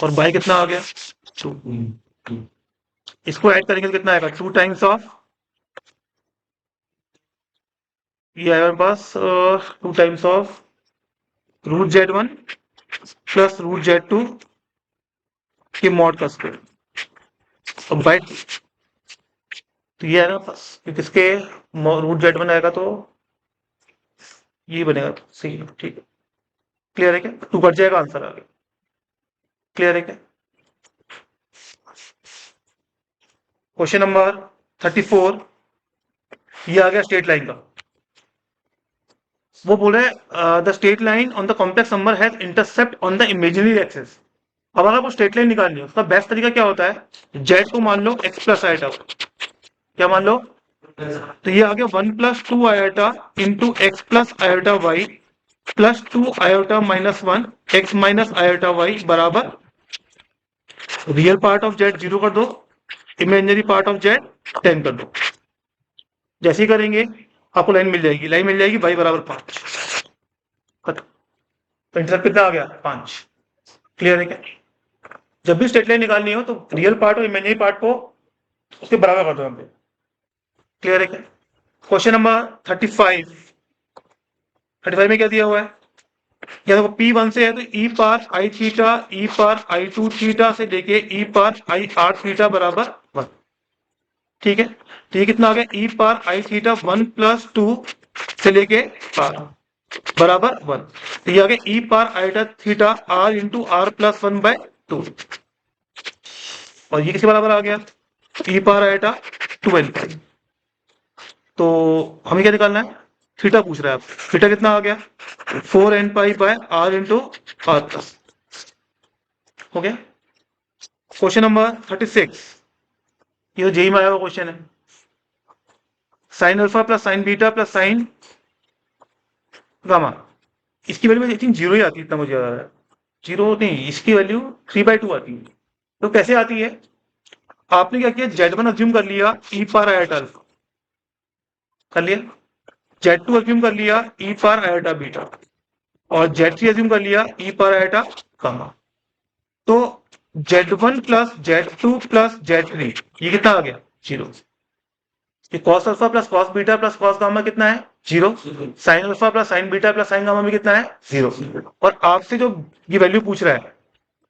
और बाई कितना आ गया? 2। इसको ऐड करेंगे तो कितना आएगा? 2 टाइम्स ऑफ, ये आएगा मेरे पास 2 times of √Z1 plus √Z2 की मॉड का स्क्वायर, और बाई, तो ये है ना बस, किसके √Z1 आएगा तो ये बनेगा। सही है, ठीक है। क्लियर है क्या? 2 कट जाएगा, आंसर आ गया। क्लियर है क्या? क्वेश्चन नंबर 34, ये आ गया स्ट्रेट लाइन का। वो बोल रहे हैं the straight line on the complex number has intercept on the imaginary axis. अब अगर वो स्ट्रेट लाइन निकालनी है, उसका बेस्ट तरीका क्या होता है? जेड को मान लो एक्स प्लस आइटा, क्या मान लो? तो ये आ गया 1 + 2 iota into x plus iota y plus 2 iota minus 1 x minus iota y बराबर, रियल पार्ट ऑफ जेड 0 कर दो, इमेजिनरी पार्ट ऑफ जेड 10 कर दो। जैसे ही करेंगे आपको लाइन मिल जाएगी, लाइन मिल जाएगी y बराबर 5। तो इंटरसेप्ट कितना आ गया? 5। क्लियर है क्या? जब भी स्ट्रेट लाइन निकालनी हो तो रियल पार्ट और इमेजिनरी पार्ट को उसके बराबर कर दो यहाँ पे। क्लियर है क्या? Question number 35। 35 में क्या दिया हुआ है? या देखो P1 से है तो e par i theta e par i two theta से लेके ई पार आई आर थीटा बराबर 1। ठीक है, तो ये कितना आ गया? ई पार आई थीटा 1 + 2 से लेके पार बराबर 1। तो ये आ गया e power iota theta r into r plus 1/2, और ये किसके बराबर आ गया? E power आईटा 12। तो हमें क्या निकालना है? थीटा पूछ रहा है आप। थीटा कितना आ गया? 4n π/r into r plus. हो गया। क्वेश्चन नंबर 36, ये जेई में आया हुआ क्वेश्चन है। Sine alpha plus sign beta plus sign gamma, इसकी वैल्यू आई थिंक 0 ही आती है, इतना मुझे याद आ रहा है। 0 नहीं, इसकी वैल्यू 3/2 आती है। तो कैसे आती है? आपने क्या किया? Z1 अज्यूम कर लिया ई पार आयोटा अल्फा, कर लिया। Z2 अज्यूम कर लिया ई पार आयोटा बीटा, और Z3 अज्यूम कर लिया ई पार आयोटा गामा। तो Z1 plus Z2 plus Z3 ये कितना आ गया? 0। ये cos alpha plus cos beta plus cos gamma कितना है? 0। Sine alpha plus sign beta plus sign gamma में कितना है? 0। और आपसे जो ये वैल्यू पूछ रहा है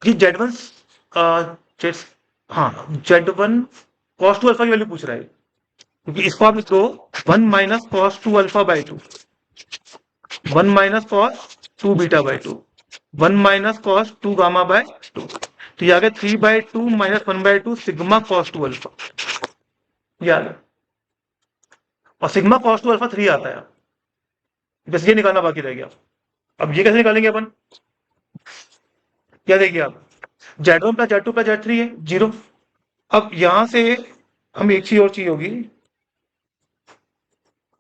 कि Z1 हाँ Z1 cos 2 अल्फा की वैल्यू पूछ रहा है, क्योंकि इसको आप लिख दो 1 - cos 2 अल्फा/2, 1 - cos 2 बीटा/2, 1 - cos 2 गामा/2। तो ये आ गया 3/2 - 1/2 सिग्मा cos 2 अल्फा। ये आ गया। और सिग्मा कॉस टू अल्फा 3 आता है, बस ये निकालना बाकी रह गया। अब ये कैसे निकालेंगे अपन, क्या देखिए आप, Z1 plus Z2 plus Z3 है 0। अब यहां से हम एक चीज और चाहिए होगी,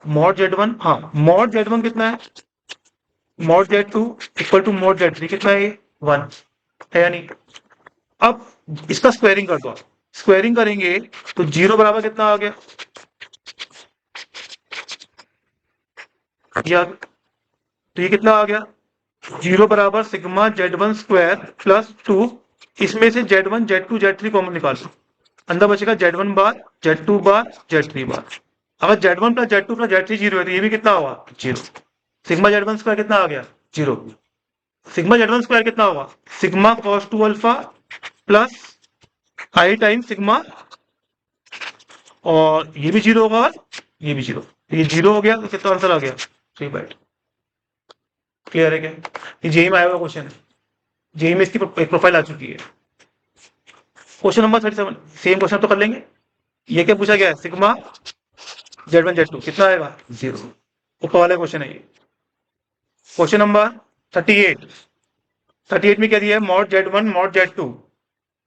मॉड Z1, हाँ मॉड Z1 कितना है, mod Z2 equal to mod Z3 कितना है, 1 है या नहीं। अब इसका स्क्वायरिंग कर दो, स्क्वायरिंग करेंगे तो 0 बराबर कितना आ गया, ये आ गया। तो ये कितना आ गया, 0 बराबर सिग्मा Z1 स्क्वायर प्लस 2, इसमें से Z1 Z2 Z3 कॉमन निकाल लो, अंदर बचेगा Z1 बार Z2 बार Z3 बार। अगर Z1 plus Z2 plus Z3 0 है तो ये भी कितना होगा, 0। सिग्मा Z1 स्क्वायर कितना आ गया, 0। सिग्मा Z1 स्क्वायर कितना होगा, sigma cos two alpha plus i time sigma, और ये भी 0 होगा और ये भी 0, ये 0 हो गया तो कितना आंसर आ गया, 3/2। क्लियर है क्या, ये जेई में आया हुआ क्वेश्चन है, जेई में इसकी एक प्रोफाइल आ चुकी है। क्वेश्चन नंबर 37, सेम क्वेश्चन तो कर लेंगे। ये क्या पूछा गया है, सिग्मा Z1 Z2 कितना आएगा, 0। ऊपर वाला क्वेश्चन है ये। क्वेश्चन नंबर 38 में क्या दिया है, मॉड Z1 मॉड Z2,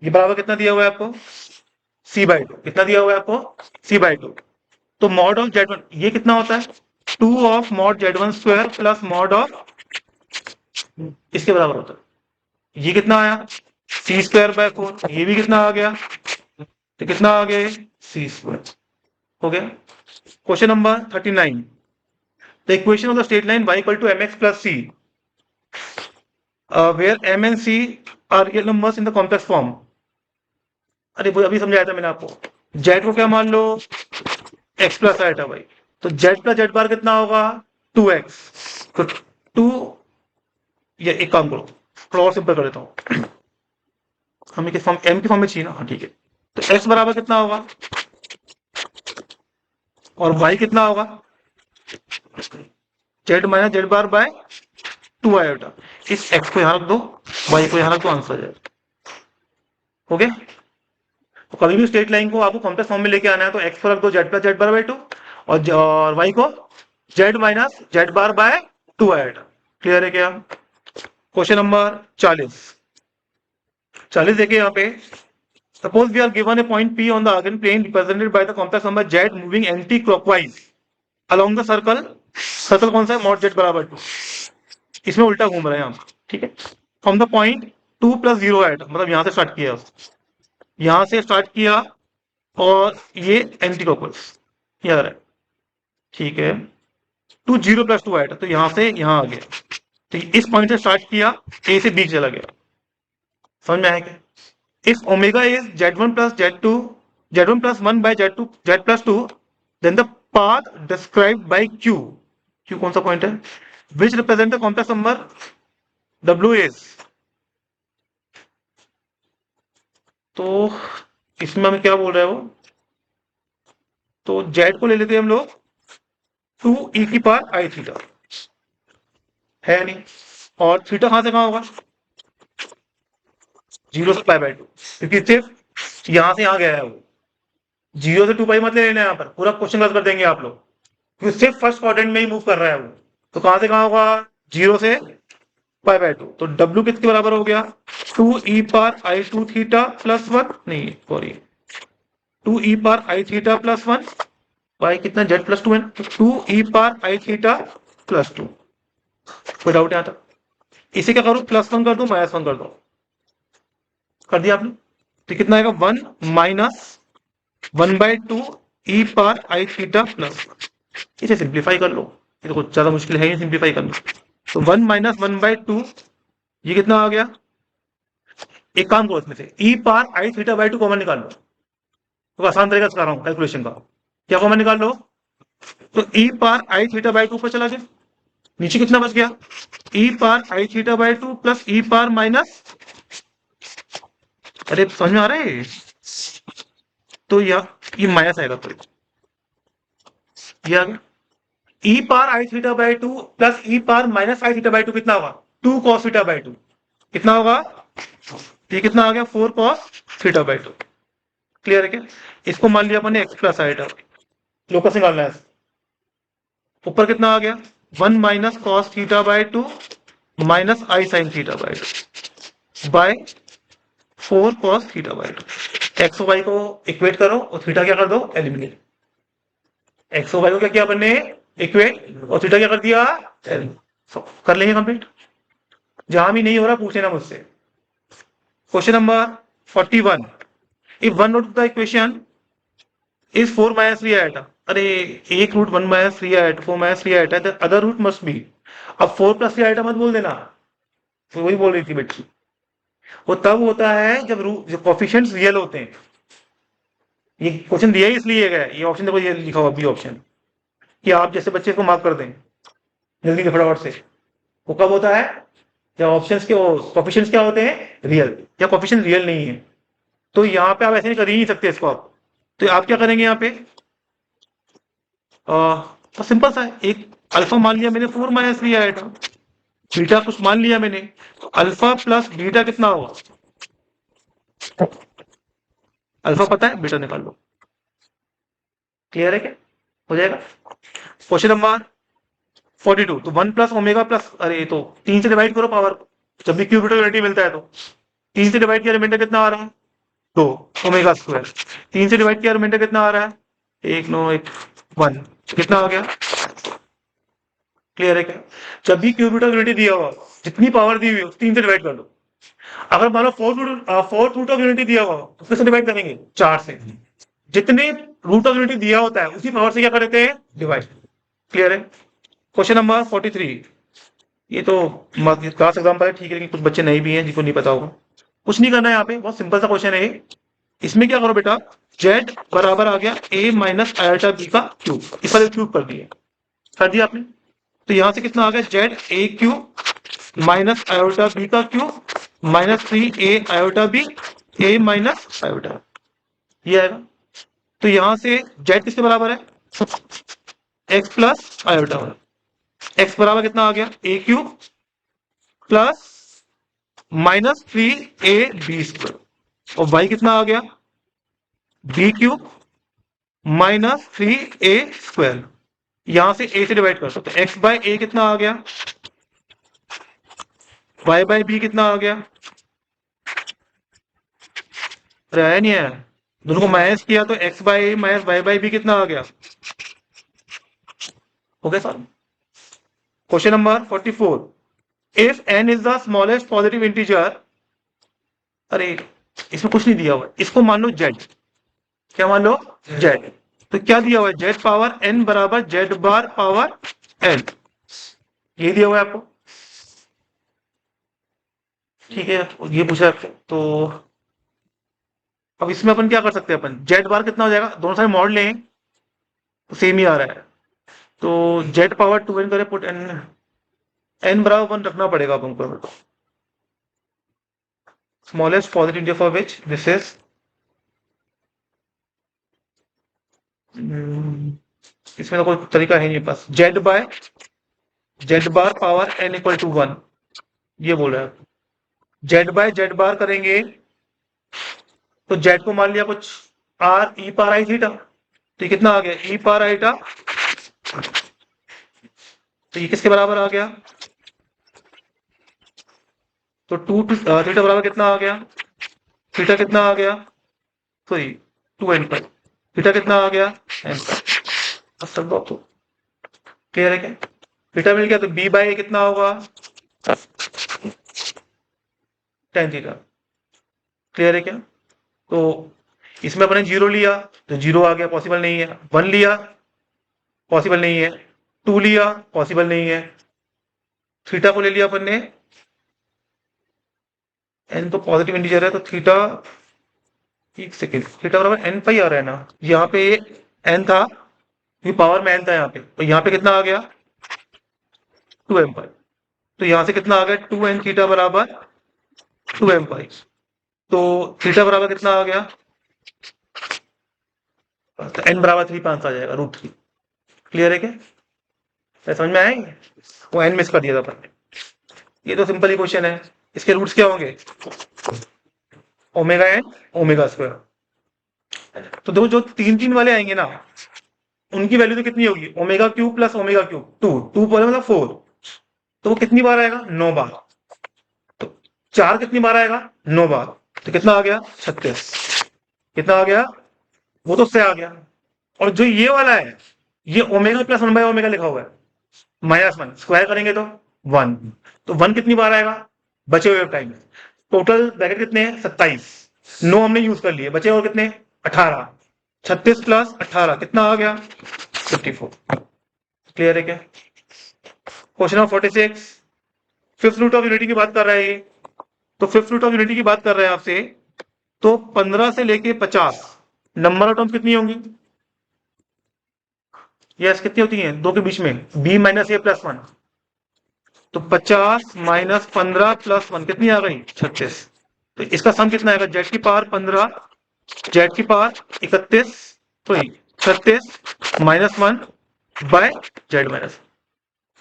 ये बराबर कितना दिया हुआ है आपको, C/2। कितना दिया हुआ है आपको, C/2। तो मॉड ऑफ Z1 ये कितना होता है, 2 of mod Z1 square plus mod of, इसके बराबर होता है। ये कितना आया, C²/4, ये भी कितना आ गया, तो कितना आ गया, C²। हो गया। Question number 39, the equation of the straight line y = mx + c, where m and c are real numbers in the complex form। अरे वो अभी समझाया था मैंने आपको, z को क्या मान लो, x प्लस आया था भाई, तो z प्लस z बार कितना होगा, 2x। तो 2, ये एक काम करो थोड़ा और सिंपल कर देता हूँ, हमें किस फॉर्म, m की फॉर्म में चाहिए ना, हाँ ठीक है। तो x बराबर कितना होगा, और y कितना होगा, z minus z bar by 2 iota. इस x को यहां रख दो, y को यहां रख दो, आंसर आ जाएगा। हो गया। तो कभी भी स्ट्रेट लाइन को आपको कॉम्प्लेक्स फॉर्म में लेके आना है तो x को रख दो z plus z bar by 2, और y को z minus z bar by 2 iota. Clear है क्या। क्वेश्चन नंबर 40 देखिए यहाँ पे, suppose we are given a point P on the Argand plane represented by the complex number z moving anti clockwise along the circle. Circle कौन सा है, mod z बराबर 2, इसमें उल्टा घूम रहा है यहाँ, ठीक है। फ्रॉम द पॉइंट 2 + 0 एट, मतलब यहाँ से स्टार्ट किया, यहाँ से स्टार्ट किया, और ये एंटी क्लॉकवाइज याद है, ठीक है। 2 0 + 2 एट, तो यहाँ से यहाँ आ गया, तो इस पॉइंट से स्टार्ट किया, ए से बी चला गया। समझ में आया क्या। If omega is z1 plus z2, z1 plus 1 by z2, z plus 2, then the path described by q, q कौन सा पॉइंट है, which represent the complex number w is। तो इसमें हमें क्या बोल रहा है वो, तो z को ले लेते हैं हम लोग 2e⁻i⁻, है नहीं, और थीटा कहां से कहां होगा, 0 से π/2, क्योंकि सिर्फ यहां से यहां गया है वो, 0 से 2π मत ले लेना, यहाँ पर पूरा क्वेश्चन रद्द कर देंगे आप लोग, क्योंकि सिर्फ फर्स्ट क्वाड्रेंट में ही मूव कर रहा है वो। तो कहां से कहां होगा, 0 से π/2, तो W किसके बराबर हो गया, 2e⁻i⁻θ + 1, नहीं सॉरी 2e⁻i⁻θ + 1, y कितना z + 2 है, तो 2e⁻i⁻θ + 2। कोई डाउट यहाँ तक, इसे क्या करो, +1 कर दो, -1 कर दो, कर दिया आपने, तो कितना आएगा, 1 - 1/2 e⁻i⁻θ + 1। इसे सिंप्लीफाई कर लो, ये तो कुछ ज्यादा मुश्किल है ही, सिंप्लीफाई कर लो। तो 1 - 1/2, ये कितना आ गया, एक काम करो, इसमें से e⁻i⁻2 कॉमन निकाल लो, तो आसान तरीका सिखा रहा हूं कैलकुलेशन का, क्या कॉमन निकाल लो, तो e⁻i⁻2 पर चला गया, नीचे कितना बच गया, e⁻i⁻2 प्लस e⁻, अरे समझ में आ रहा है, तो ये माइनस आएगा, तो ये आ गया, e⁻i⁻2 प्लस e⁻-i⁻2 कितना होगा, 2 cos θ/2, कितना होगा, ये कितना आ गया, 4 cos θ/2। क्लियर है क्या। इसको मान लिया अपन ने x प्लस आइटा, लोकस निकालना है, ऊपर कितना आ गया 1 minus cos theta by 2 minus i sine theta by 2 by 4 cos theta by 2। X और वाई को इक्वेट करो और थीटा क्या कर दो एलिमिनेट। एक्स और वाई को क्या किया अपन ने इक्वेट और थीटा क्या कर दिया कर लेंगे कंप्लीट। जहां भी नहीं हो रहा पूछ लेना मुझसे। Question number 41 if one root the equation is 4 minus 3 iota. अरे एक root 1 minus 3 iota 4 minus 3 iota the other root must be. अब 4 प्लस 3 आइटा मत बोल देना, तो वही बोल रही थी बेटी। वो तब होता है जब जो कोफिशिएंट्स रियल होते हैं। ये क्वेश्चन दिया ही इसलिए गया है। ये ऑप्शन देखो, ये लिखा हुआ बी ऑप्शन, कि आप जैसे बच्चे को मार्क कर दें जल्दी से फटाफट से। वो कब होता है जब ऑप्शंस के कोफिशिएंट्स क्या होते हैं रियल, या कोफिशिएंट रियल नहीं है। तो यहाँ पे आप ऐसे नहीं कर ही नहीं सकते इसको आप। तो आप क्या करेंगे यहाँ पे तो सिंपल सा है, एक अल्फा मान लिया मैंने 4 माइनस लिया है, बीटा कुछ मान लिया मैंने, तो अल्फा प्लस बीटा कितना होगा। अल्फा पता है बीटा निकाल लो। क्लियर है क्या, हो जाएगा। क्वेश्चन नंबर 42 तो 1 प्लस ओमेगा प्लस, अरे तो 3 से डिवाइड करो पावर को, जब भी क्यूबिक यूनिटी मिलता है तो 3 से डिवाइड किया रिमाइंडर कितना आ रहा है 2 ओमेगा स्क्वायर। 3 से डिवाइड किया रिमाइंडर कितना आ रहा है 1 9 1 1 कितना आ गया। क्लियर है क्या। जब भी क्यूबिक यूनिटी दिया हुआ जितनी पावर दी हुई हो 3 से डिवाइड कर दो। अगर मान लो फोर्थ रूट ऑफ यूनिटी दिया हुआ तो किससे डिवाइड करेंगे 4 से। जितने रूट ऑफ यूनिटी दिया होता है उसी पावर से क्या करते हैं डिवाइड। क्लियर है। क्वेश्चन नंबर 43 ये तो क्लास एग्जाम्पल है ठीक है, लेकिन कुछ बच्चे नहीं भी हैं जिनको नहीं पता होगा। कुछ नहीं करना है यहाँ पे, बहुत सिंपल सा क्वेश्चन है ये। इसमें क्या करो बेटा z बराबर आ गया a माइनस आयोटा बी का क्यूब, इस पर क्यूब कर दिया, कर दिया आपने। तो यहां से कितना आ गया z a cube minus iota b का cube minus 3a iota b a minus iota, ये आएगा। तो यहां से z किसके बराबर है x प्लस आयोटा, x बराबर कितना आ गया a cube plus minus 3ab square, और y कितना आ गया b cube minus 3a square. यहां से a से डिवाइड कर सकते, x बाय a कितना आ गया, y बाय b कितना आ गया, अरे आया नहीं आया, दोनों को माइनस किया तो x by a minus y by b कितना आ गया। Okay sir. Question number 44 if n is the smallest positive integer. अरे इसमें कुछ नहीं दिया हुआ, इसको मान लो z, क्या मान लो z। तो क्या दिया हुआ है z पावर n बराबर z बार पावर n, ये दिया हुआ है आपको। ठीक है ये पूछा आपको। तो अब इसमें अपन क्या कर सकते हैं, अपन z बार कितना हो जाएगा, दोनों साइड मॉड लें तो सेम ही आ रहा है। तो z पावर 2n करे पुट n बराबर 1 रखना पड़ेगा अपन को। Smallest positive integer for which this is इसमें तो कोई तरीका है नहीं पास, z by z bar power n equal to 1, ये बोल रहा है। z बाय z बार करेंगे तो z को मान लिया कुछ r e पार आई थीटा, तो ये कितना आ गया e पार आईटा, तो ये किसके बराबर आ गया, तो 2 थीटा बराबर कितना आ गया, थीटा कितना आ गया सॉरी 2n पर, थीटा कितना आ गया n पर। तो क्लियर है क्या, थीटा मिल गया तो b बाय कितना होगा tan थीटा। क्लियर है क्या। तो इसमें अपने 0 लिया तो 0 आ गया, पॉसिबल नहीं है। 1 लिया पॉसिबल नहीं है, 2 लिया पॉसिबल नहीं है, थीटा को ले लिया अपन ने, n तो पॉजिटिव इंटीजर है तो थीटा, एक सेकेंड, थीटा बराबर n पर ही आ रहा है ना, यहाँ पे n था, ये पावर में n था यहाँ पे, तो यहाँ पे कितना आ गया 2m पर, तो यहाँ से कितना आ गया 2n थीटा बराबर 2m पर, तो थीटा बराबर कितना आ गया, तो n बराबर 3 5 आ जाएगा √3। क्लियर है क्या, समझ में आएंगे। वो n मिस कर दिया था अपन ने। ये तो सिंपल ही क्वेश्चन है। इसके रूट्स क्या होंगे ओमेगा n ओमेगा स्क्वायर। तो देखो जो 3 3 वाले आएंगे ना उनकी वैल्यू तो कितनी होगी, omega cube plus omega cube, two बोले मतलब 4, तो वो कितनी बार आएगा, 9 बार। तो 4 कितनी बार आएगा, 9 बार, तो कितना आ गया, 36। कितना आ गया, वो तो से आ गया। और जो ये वाला है, ये ओमेगा प्लस 1/ओमेगा लिखा हुआ है, -1 स्क्वायर करेंगे तो 1, तो 1 कितनी बार आएगा, बचे हुए टाइम में। टोटल ब्रैकेट कितने हैं, 27, 9 हमने यूज कर लिए, बचे और कितने, 18, 36 प्लस 18 कितना आ गया, 54। क्लियर है क्या। Question number 46, fifth root of unity की बात कर रहा है ये, तो फिफ्थ रूट ऑफ यूनिटी की बात कर रहे हैं आपसे, तो 15 से लेके 50 नंबर ऑफ टर्म्स कितनी होंगी, यस कितनी होती हैं, दो के बीच में, b माइनस ए प्लस 1, तो 50 माइनस 15 प्लस 1 कितनी आ गई, 36। तो इसका सम कितना आएगा, जेड की पावर 15, जेड की पावर 31, तो 36 -1 बाय जेड माइनस,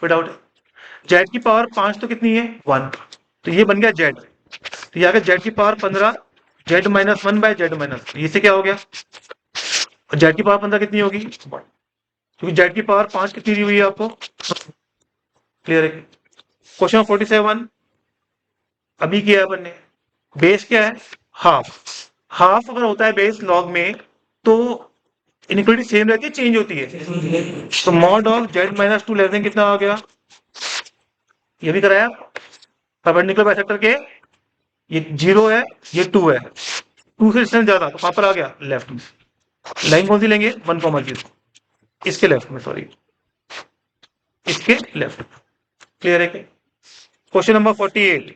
कोई डाउट है। जेड की पावर 5 तो कितनी है, 1, तो ये बन गया जेड, तो ये आ गया जेड की power 15, z -1 by z minus, इससे क्या हो गया, जेड की पावर 15 कितनी होगी, क्योंकि जेड की पावर 5 कितनी दी हुई है आपको। क्लियर है। क्वेश्चन 47 अभी किया है अपन ने, बेस क्या है, हाफ, हाफ अगर होता है बेस लॉग में, तो इनइक्वालिटी सेम रहती है, चेंज होती है, तो mod of Z -2 less than कितना आ गया, ये भी कराया परपेंडिकुलर बाइसेक्टर के, ये 0 है, ये 2 है, 2 से डिस्टेंस ज्यादा, तो कहां पर आ गया, लेफ्ट में। लाइन कौन सी लेंगे, 1,0, इसके लेफ्ट में, सॉरी इसके लेफ्ट। क्लियर है क्या। Question number 48,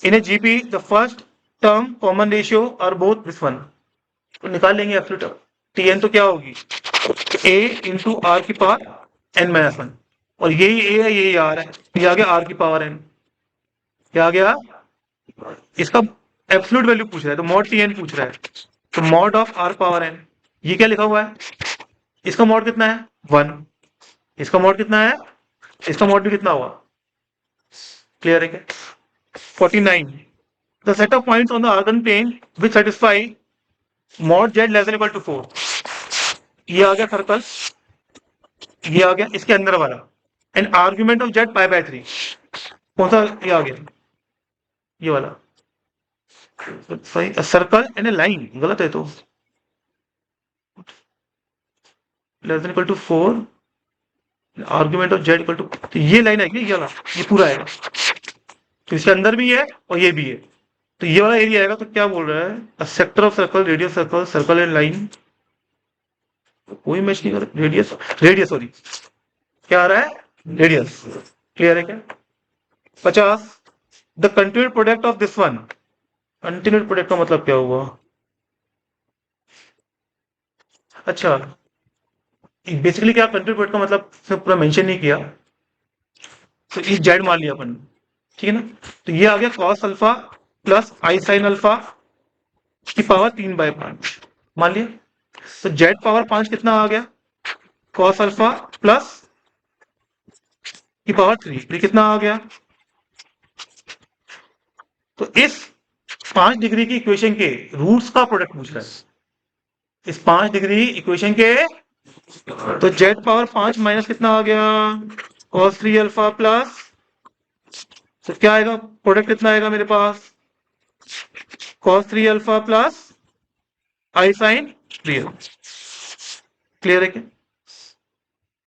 in a GP the first term common ratio r both this one, तो निकाल लेंगे एब्सोल्यूट टीएन, तो क्या होगी, ए इंटू आर की पावर एन -1, और यही ए है यही आर है, ये आ गया आर की पावर एन, क्या आ गया, इसका एब्सोल्यूट वैल्यू पूछ रहा है, तो मॉड टीएन पूछ रहा है, तो mod of r power n, ये क्या लिखा हुआ है, इसका मॉड कितना है, 1, इसका मॉड कितना है, इसका मॉड भी कितना हुआ। क्लियर है क्या। 49, the set of points on the Argand plane which satisfy mod z less than equal to 4, ये आ गया सर्कल, ये आ गया इसके अंदर वाला, एंड आर्ग्यूमेंट ऑफ जेड π/3, कौन सा ये आ गया, ये वाला, सही सर्कल एंड ए लाइन, गलत है तो, less than equal to 4, argument of z equal to, तो ये लाइन आएगी, ये वाला, ये पूरा आएगा, तो इसके अंदर भी है और ये भी है, तो ये वाला एरिया आएगा, तो क्या बोल रहा है, sector of circle, radius circle, circle and line, कोई मैच नहीं कर, रेडियस, रेडियस सॉरी, क्या आ रहा है, रेडियस। क्लियर है क्या। 50, the continued product of this one, continued product का मतलब क्या हुआ, अच्छा बेसिकली क्या कंटिन्यूड प्रोडक्ट का मतलब पूरा मेंशन नहीं किया, तो इस जेड मान लिया अपन, ठीक है ना, तो ये आ गया cos alpha plus i sine alpha की पावर 3/5 मान लिया, तो जेड पावर 5 कितना आ गया, कॉस अल्फा प्लस की पावर 3 कितना आ गया, तो इस 5 डिग्री की इक्वेशन के रूट्स का प्रोडक्ट पूछ रहा है, इस 5 डिग्री इक्वेशन के, तो जेड पावर 5 माइनस कितना आ गया, कॉस 3 अल्फा प्लस, तो क्या आएगा, प्रोडक्ट कितना आएगा मेरे पास, cos 3 alpha plus i sign 3। Clear है क्या।